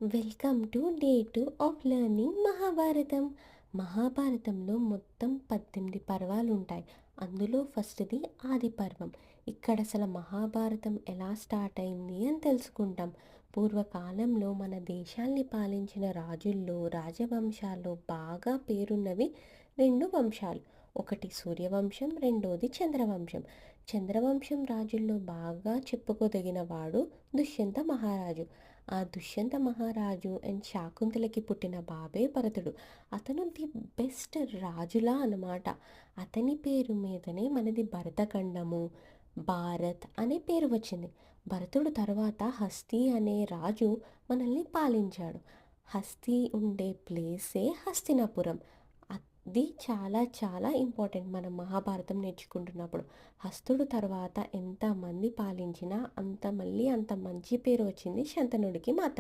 Welcome to day 2 of learning Mahabharatam. మహాభారతంలో మొత్తం 18 పర్వాలు ఉంటాయి. అందులో ఫస్ట్‌ది ఆది పర్వం. ఇక్కడ అసలు మహాభారతం ఎలా స్టార్ట్ అయింది అని తెలుసుకుంటాం. పూర్వకాలంలో మన దేశాల్ని పాలించిన రాజుల్లో, రాజవంశాల్లో బాగా పేరున్నవి 2 వంశాలు. ఒకటి సూర్యవంశం, రెండోది చంద్రవంశం. చంద్రవంశం రాజుల్లో బాగా చెప్పుకోదగిన వాడు దుష్యంత మహారాజు. ఆ దుష్యంత మహారాజు అండ్ శాకుంతలకి పుట్టిన బాబే భరతుడు. అతను ది బెస్ట్ రాజులా అన్నమాట. అతని పేరు మీదనే మనది భరతఖండము, భారత్ అనే పేరు వచ్చింది. భరతుడు తర్వాత హస్తి అనే రాజు మనల్ని పాలించాడు. హస్తి ఉండే ప్లేసే హస్తినాపురం. అది చాలా చాలా ఇంపార్టెంట్ మనం మహాభారతం నేర్చుకుంటున్నప్పుడు. హస్తుడు తర్వాత ఎంతమంది పాలించినా అంత మళ్ళీ అంత మంచి పేరు వచ్చింది శంతనుడికి మాత్రమే.